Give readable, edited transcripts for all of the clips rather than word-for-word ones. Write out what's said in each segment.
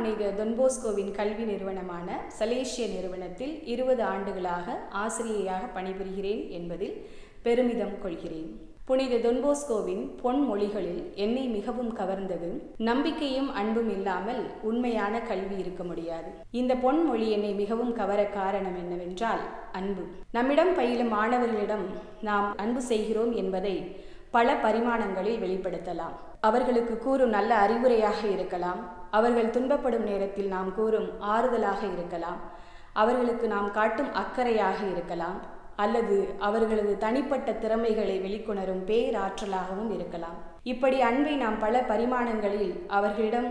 புனித தொன்போஸ்கோவின் கல்வி நிறுவனமான சலேசிய நிறுவனத்தில் 20 ஆண்டுகளாக ஆசிரியையாக பணிபுரிகிறேன் என்பதில் பெருமிதம் கொள்கிறேன். புனித தொன்போஸ்கோவின் பொன்மொழிகளில் என்னை மிகவும் கவர்ந்தது, நம்பிக்கையும் அன்பும் இல்லாமல் உண்மையான கல்வி இருக்க முடியாது. இந்த பொன்மொழி என்னை மிகவும் கவர காரணம் என்னவென்றால் அன்பு. நம்மிடம் பயிலும் மாணவர்களிடம் நாம் அன்பு செய்கிறோம் என்பதை பல பரிமாணங்களில் வெளிப்படுத்தலாம். அவர்களுக்கு கூறும் நல்ல அறிவுரையாக இருக்கலாம், அவர்கள் துன்பப்படும் நேரத்தில் நாம் கூறும் ஆறுதலாக இருக்கலாம், அவர்களுக்கு நாம் காட்டும் அக்கறையாக இருக்கலாம், அல்லது அவர்களது தனிப்பட்ட திறமைகளை வெளிக்கொணரும் பேராற்றலாகவும் இருக்கலாம். இப்படி அன்பை நாம் பல பரிமாணங்களில் அவர்களிடம்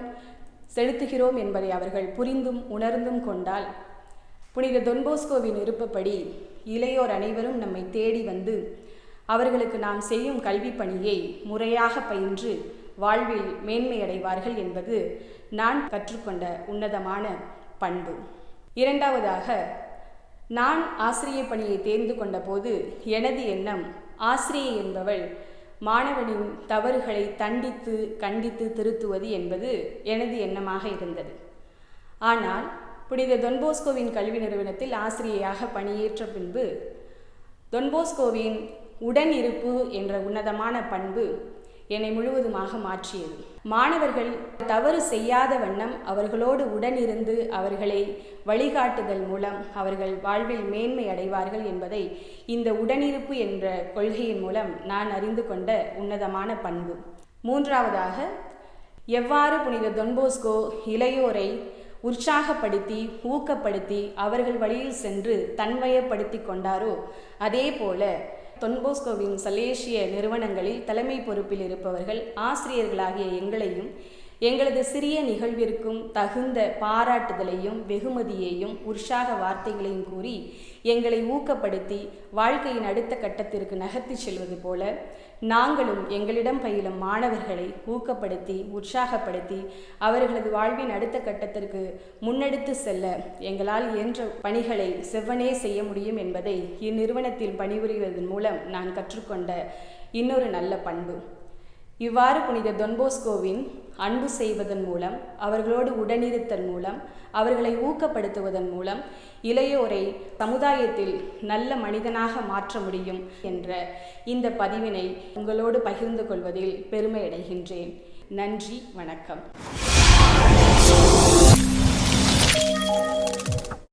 செலுத்துகிறோம் என்பதை அவர்கள் புரிந்தும் உணர்ந்தும் கொண்டால், புனித தொன்போஸ்கோவின் விருப்பப்படி இளையோர் அனைவரும் நம்மை தேடி வந்து அவர்களுக்கு நாம் செய்யும் கல்வி பணியை முறையாக பயின்று வாழ்வில் மேன்மையடைவார்கள் என்பது நான் கற்றுக்கொண்ட உன்னதமான பண்பு. இரண்டாவதாக, நான் ஆசிரிய பணியை தேர்ந்து கொண்ட போது எனது எண்ணம், ஆசிரியை என்பவள் மாணவனின் தவறுகளை தண்டித்து கண்டித்து திருத்துவது என்பது எனது எண்ணமாக இருந்தது. ஆனால் புனித தொன்போஸ்கோவின் கல்வி நிறுவனத்தில் ஆசிரியையாக பணியேற்ற பின்பு தொன்போஸ்கோவின் உடன் இருப்பு என்ற உன்னதமான பண்பு என்னை முழுவதுமாக மாற்றியது. மாணவர்கள் தவறு செய்யாத வண்ணம் அவர்களோடு உடனிருந்து அவர்களை வழிகாட்டுதல் மூலம் அவர்கள் வாழ்வில் மேன்மை அடைவார்கள் என்பதை இந்த உடனிருப்பு என்ற கொள்கையின் மூலம் நான் அறிந்து கொண்ட உன்னதமான பண்பு. மூன்றாவதாக, எவ்வாறு புனித தொன்போஸ்கோ இளையோரை உற்சாகப்படுத்தி ஊக்கப்படுத்தி அவர்கள் வழியில் சென்று தன்வயப்படுத்தி கொண்டாரோ, அதே போல தொன்போஸ்கோவின் சலேசிய நிறுவனங்களில் தலைமை பொறுப்பில் இருப்பவர்கள் ஆசிரியர்களாகிய எங்களையும் எங்களது சிறிய நிகழ்விற்கும் தகுந்த பாராட்டுதலையும் வெகுமதியையும் உற்சாக வார்த்தைகளையும் கூறி எங்களை ஊக்கப்படுத்தி வாழ்க்கையின் அடுத்த கட்டத்திற்கு நகர்த்தி செல்வது போல நாங்களும் எங்களிடம் பயிலும் மாணவர்களை ஊக்கப்படுத்தி உற்சாகப்படுத்தி அவர்களது வாழ்வின் அடுத்த கட்டத்திற்கு முன்னெடுத்து செல்ல எங்களால் இயன்ற பணிகளை செவ்வனே செய்ய முடியும் என்பதை இந்நிறுவனத்தில் பணிபுரிவதன் மூலம் நான் கற்றுக்கொண்ட இன்னொரு நல்ல பண்பு. இவ்வாறு புனித தொன்போஸ்கோவின் அன்பு செய்வதன் மூலம், அவர்களோடு உடனிருத்தல் மூலம், அவர்களை ஊக்கப்படுத்துவதன் மூலம் இளையோரை சமுதாயத்தில் நல்ல மனிதனாக மாற்ற முடியும் என்ற இந்த பதிவினை உங்களோடு பகிர்ந்து கொள்வதில் பெருமை அடைகின்றேன். நன்றி, வணக்கம்.